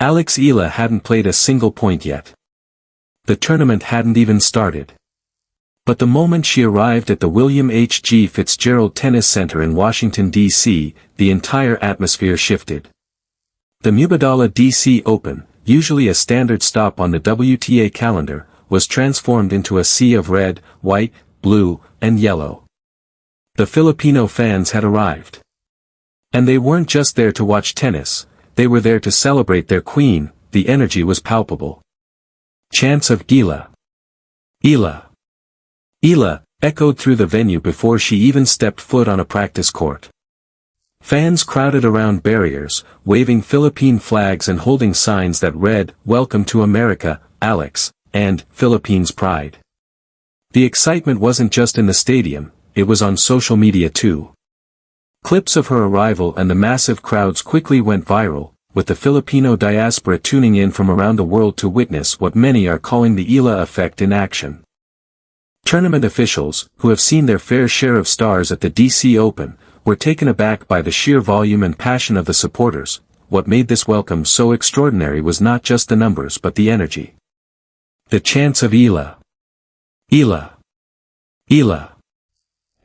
Eala hadn't played a single point yet. The tournament hadn't even started. But the moment she arrived at the William H. G. Fitzgerald Tennis Center in Washington, D.C., the entire atmosphere shifted. The Wimbledon D.C. Open, usually a standard stop on the WTA calendar, was transformed into a sea of red, white, blue, and yellow. The Filipino fans had arrived. And they weren't just there to watch tennis, they were there to celebrate their queen. The energy was palpable. Chants of Eala, Eala, Eala echoed through the venue before she even stepped foot on a practice court. Fans crowded around barriers, waving Philippine flags and holding signs that read, "Welcome to America, Alex," and "Philippines Pride." The excitement wasn't just in the stadium, it was on social media too. Clips of her arrival and the massive crowds quickly went viral, with the Filipino diaspora tuning in from around the world to witness what many are calling the Eala effect in action. Tournament officials, who have seen their fair share of stars at the DC Open, were taken aback by the sheer volume and passion of the supporters. What made this welcome so extraordinary was not just the numbers but the energy. The chants of Eala, Eala, Eala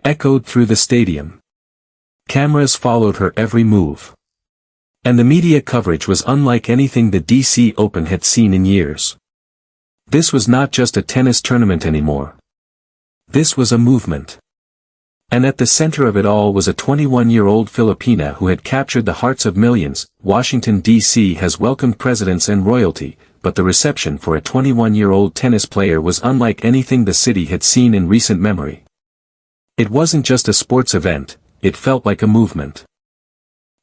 echoed through the stadium. Cameras followed her every move. And the media coverage was unlike anything the DC Open had seen in years. This was not just a tennis tournament anymore. This was a movement. And at the center of it all was a 21-year-old Filipina who had captured the hearts of millions. Washington, D.C. has welcomed presidents and royalty, but the reception for a 21-year-old tennis player was unlike anything the city had seen in recent memory. It wasn't just a sports event, it felt like a movement.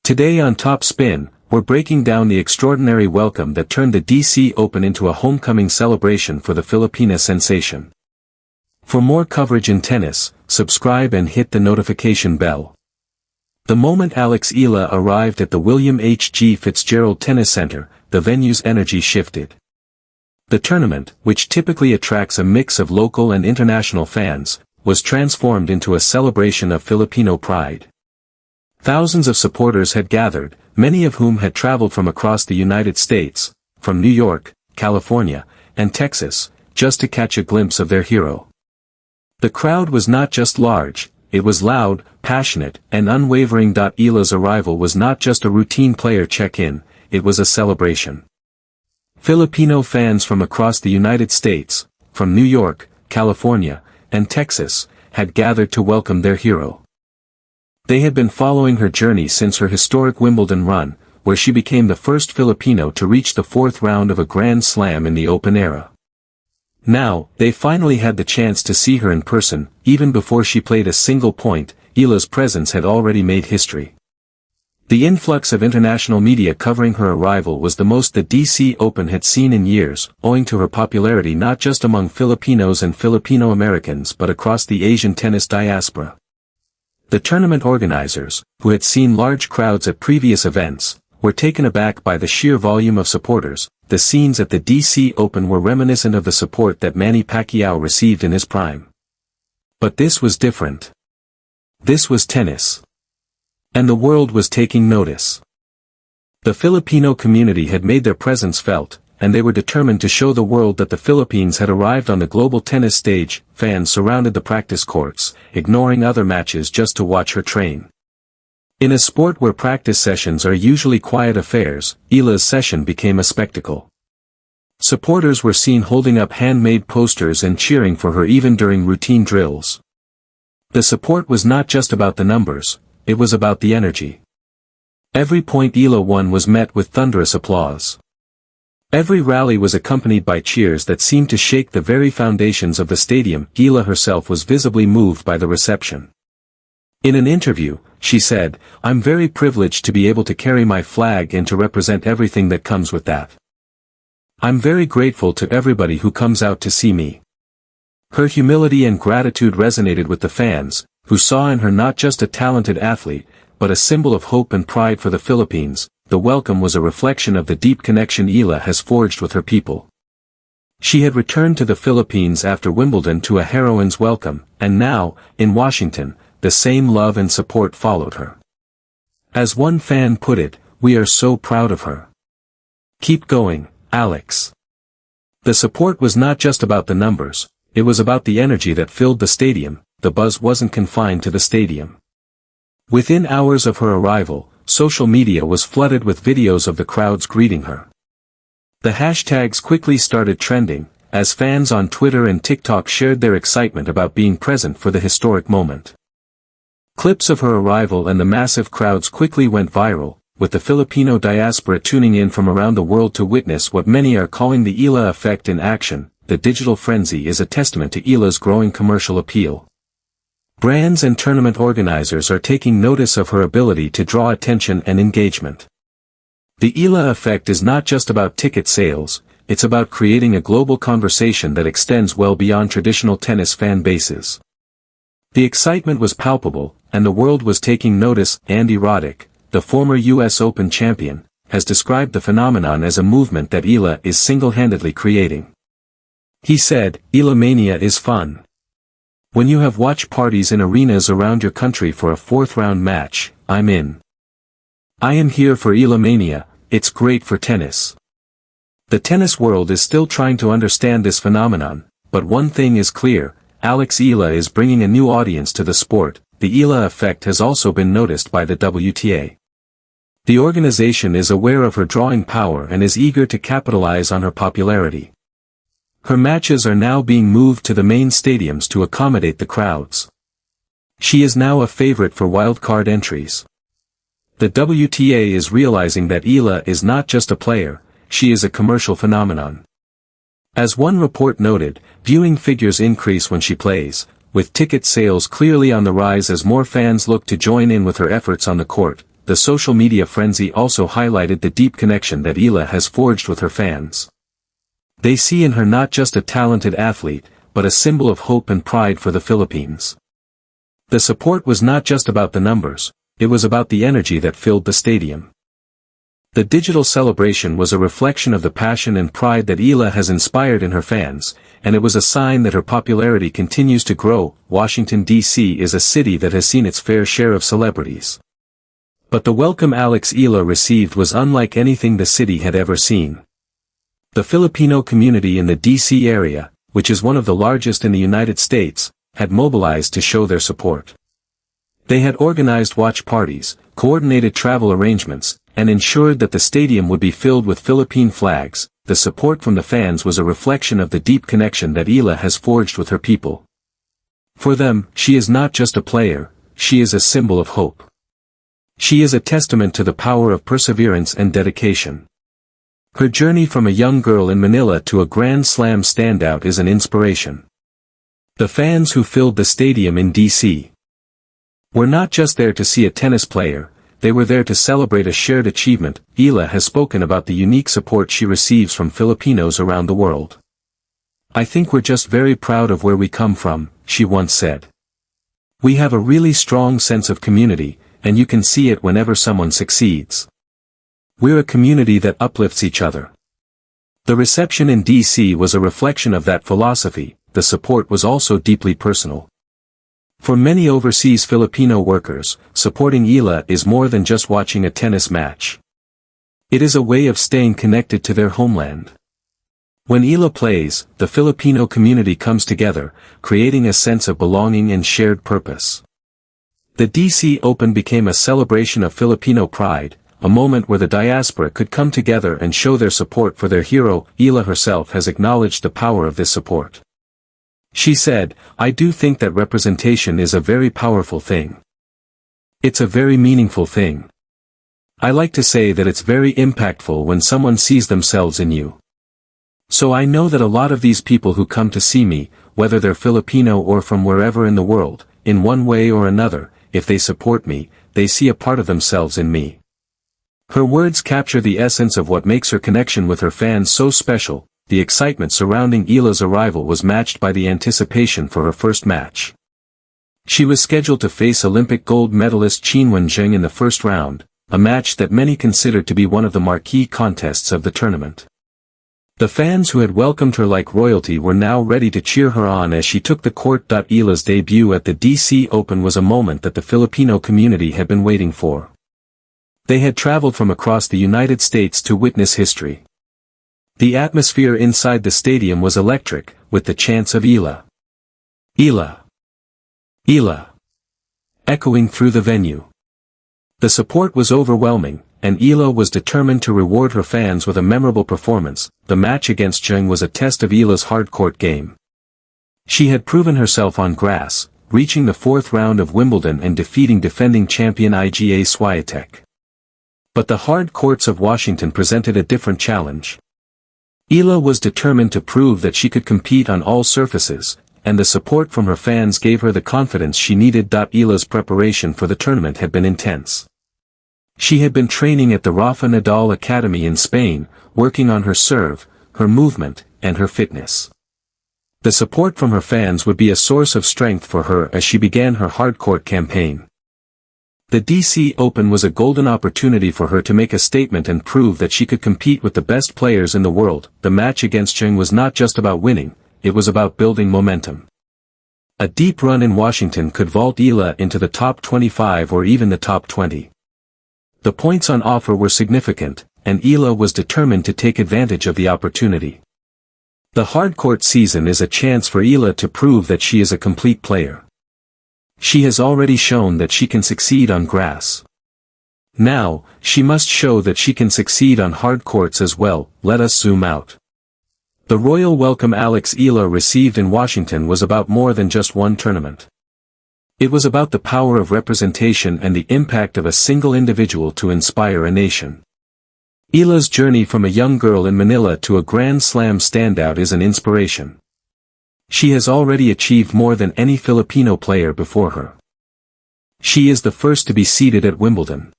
Today on Top Spin, we're breaking down the extraordinary welcome that turned the DC Open into a homecoming celebration for the Filipina sensation. For more coverage in tennis, subscribe and hit the notification bell. The moment Eala arrived at the William H. G. Fitzgerald Tennis Center, the venue's energy shifted. The tournament, which typically attracts a mix of local and international fans, was transformed into a celebration of Filipino pride. Thousands of supporters had gathered, many of whom had traveled from across the United States, from New York, California, and Texas, just to catch a glimpse of their hero. The crowd was not just large, it was loud, passionate, and unwavering. Eala's arrival was not just a routine player check-in, it was a celebration. Filipino fans from across the United States, from New York, California, and Texas, had gathered to welcome their hero. They had been following her journey since her historic Wimbledon run, where she became the first Filipino to reach the fourth round of a Grand Slam in the Open era. Now, they finally had the chance to see her in person. Even before she played a single point, Eala's presence had already made history. The influx of international media covering her arrival was the most the DC Open had seen in years, owing to her popularity not just among Filipinos and Filipino Americans but across the Asian tennis diaspora. The tournament organizers, who had seen large crowds at previous events, were taken aback by the sheer volume of supporters. The scenes at the DC Open were reminiscent of the support that Manny Pacquiao received in his prime. But this was different. This was tennis. And the world was taking notice. The Filipino community had made their presence felt, and they were determined to show the world that the Philippines had arrived on the global tennis stage. Fans surrounded the practice courts, ignoring other matches just to watch her train. In a sport where practice sessions are usually quiet affairs, Eala's session became a spectacle. Supporters were seen holding up handmade posters and cheering for her even during routine drills. The support was not just about the numbers, it was about the energy. Every point Eala won was met with thunderous applause. Every rally was accompanied by cheers that seemed to shake the very foundations of the stadium. Eala herself was visibly moved by the reception. In an interview, she said, "I'm very privileged to be able to carry my flag and to represent everything that comes with that. I'm very grateful to everybody who comes out to see me." Her humility and gratitude resonated with the fans, who saw in her not just a talented athlete, but a symbol of hope and pride for the Philippines. The welcome was a reflection of the deep connection Eala has forged with her people. She had returned to the Philippines after Wimbledon to a heroine's welcome, and now, in Washington, the same love and support followed her. As one fan put it, "We are so proud of her. Keep going, Alex. The support was not just about the numbers, it was about the energy that filled the stadium. The buzz wasn't confined to the stadium. Within hours of her arrival, social media was flooded with videos of the crowds greeting her. The hashtags quickly started trending, as fans on Twitter and TikTok shared their excitement about being present for the historic moment. Clips of her arrival and the massive crowds quickly went viral, with the Filipino diaspora tuning in from around the world to witness what many are calling the Eala effect in action. The digital frenzy is a testament to Eala's growing commercial appeal. Brands and tournament organizers are taking notice of her ability to draw attention and engagement. The Eala effect is not just about ticket sales, it's about creating a global conversation that extends well beyond traditional tennis fan bases. The excitement was palpable, and the world was taking notice. Andy Roddick, the former US Open champion, has described the phenomenon as a movement that Eala is single-handedly creating. He said, "Eala mania is fun. When you have watch parties in arenas around your country for a fourth-round match, I'm in. I am here for Eala mania, it's great for tennis." The tennis world is still trying to understand this phenomenon, but one thing is clear, Alex Eala is bringing a new audience to the sport. The Eala effect has also been noticed by the WTA. The organization is aware of her drawing power and is eager to capitalize on her popularity. Her matches are now being moved to the main stadiums to accommodate the crowds. She is now a favorite for wildcard entries. The WTA is realizing that Eala is not just a player, she is a commercial phenomenon. As one report noted, viewing figures increase when she plays, with ticket sales clearly on the rise as more fans look to join in with her efforts on the court. The social media frenzy also highlighted the deep connection that Eala has forged with her fans. They see in her not just a talented athlete, but a symbol of hope and pride for the Philippines. The support was not just about the numbers, it was about the energy that filled the stadium. The digital celebration was a reflection of the passion and pride that Eala has inspired in her fans, and it was a sign that her popularity continues to grow. Washington, D.C. is a city that has seen its fair share of celebrities. But the welcome Alex Eala received was unlike anything the city had ever seen. The Filipino community in the D.C. area, which is one of the largest in the United States, had mobilized to show their support. They had organized watch parties, coordinated travel arrangements, and ensured that the stadium would be filled with Philippine flags. The support from the fans was a reflection of the deep connection that Eala has forged with her people. For them, she is not just a player, she is a symbol of hope. She is a testament to the power of perseverance and dedication. Her journey from a young girl in Manila to a Grand Slam standout is an inspiration. The fans who filled the stadium in D.C. were not just there to see a tennis player, they were there to celebrate a shared achievement. Eala has spoken about the unique support she receives from Filipinos around the world. "I think we're just very proud of where we come from," she once said. "We have a really strong sense of community, and you can see it whenever someone succeeds. We're a community that uplifts each other." The reception in D.C. was a reflection of that philosophy. The support was also deeply personal. For many overseas Filipino workers, supporting Eala is more than just watching a tennis match. It is a way of staying connected to their homeland. When Eala plays, the Filipino community comes together, creating a sense of belonging and shared purpose. The DC Open became a celebration of Filipino pride, a moment where the diaspora could come together and show their support for their hero. Eala herself has acknowledged the power of this support. She said, "I do think that representation is a very powerful thing. It's a very meaningful thing. I like to say that it's very impactful when someone sees themselves in you. So I know that a lot of these people who come to see me, whether they're Filipino or from wherever in the world, in one way or another, if they support me, they see a part of themselves in me." Her words capture the essence of what makes her connection with her fans so special. The excitement surrounding Eala's arrival was matched by the anticipation for her first match. She was scheduled to face Olympic gold medalist Chen Wenjing in the first round, a match that many considered to be one of the marquee contests of the tournament. The fans who had welcomed her like royalty were now ready to cheer her on as she took the court. Eala's debut at the DC Open was a moment that the Filipino community had been waiting for. They had traveled from across the United States to witness history. The atmosphere inside the stadium was electric, with the chants of Eala, Eala, Eala, echoing through the venue. The support was overwhelming, and Eala was determined to reward her fans with a memorable performance. The match against Zheng was a test of Eala's hard-court game. She had proven herself on grass, reaching the fourth round of Wimbledon and defeating defending champion Iga Świątek. But the hard courts of Washington presented a different challenge. Eala was determined to prove that she could compete on all surfaces, and the support from her fans gave her the confidence she needed. Eala's preparation for the tournament had been intense. She had been training at the Rafa Nadal Academy in Spain, working on her serve, her movement, and her fitness. The support from her fans would be a source of strength for her as she began her hard-court campaign. The DC Open was a golden opportunity for her to make a statement and prove that she could compete with the best players in the world. The match against Zheng was not just about winning, it was about building momentum. A deep run in Washington could vault Eala into the top 25 or even the top 20. The points on offer were significant, and Eala was determined to take advantage of the opportunity. The hardcourt season is a chance for Eala to prove that she is a complete player. She has already shown that she can succeed on grass. Now, she must show that she can succeed on hard courts as well. Let us zoom out. The royal welcome Eala received in Washington was about more than just one tournament. It was about the power of representation and the impact of a single individual to inspire a nation. Eala's journey from a young girl in Manila to a Grand Slam standout is an inspiration. She has already achieved more than any Filipino player before her. She is the first to be seeded at Wimbledon.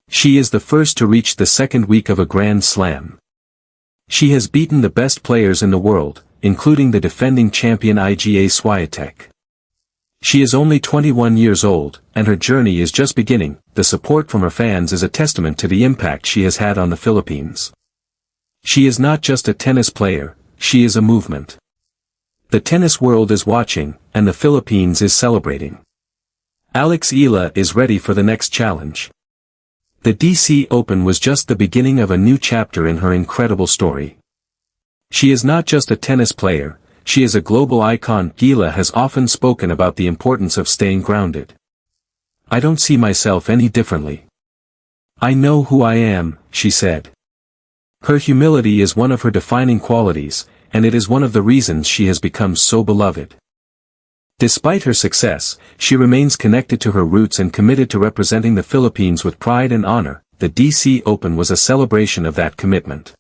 She is the first to reach the second week of a Grand Slam. She has beaten the best players in the world, including the defending champion Iga Świątek. She is only 21 years old, and her journey is just beginning. The support from her fans is a testament to the impact she has had on the Philippines. She is not just a tennis player, she is a movement. The tennis world is watching, and the Philippines is celebrating. Eala is ready for the next challenge. The DC Open was just the beginning of a new chapter in her incredible story. She is not just a tennis player, she is a global icon. Eala has often spoken about the importance of staying grounded. I don't see myself any differently. I know who I am, she said. Her humility is one of her defining qualities, and it is one of the reasons she has become so beloved. Despite her success, she remains connected to her roots and committed to representing the Philippines with pride and honor. The DC Open was a celebration of that commitment.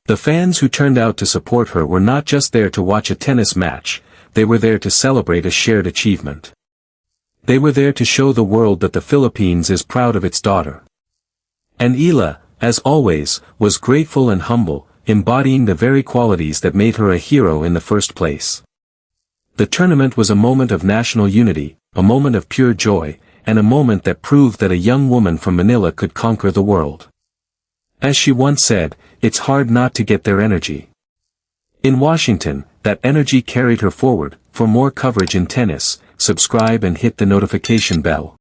The fans who turned out to support her were not just there to watch a tennis match, they were there to celebrate a shared achievement. They were there to show the world that the Philippines is proud of its daughter. And Eala, as always, was grateful and humble, embodying the very qualities that made her a hero in the first place. The tournament was a moment of national unity, a moment of pure joy, and a moment that proved that a young woman from Manila could conquer the world. As she once said, it's hard not to get their energy. In Washington, that energy carried her forward. For more coverage in tennis, subscribe and hit the notification bell.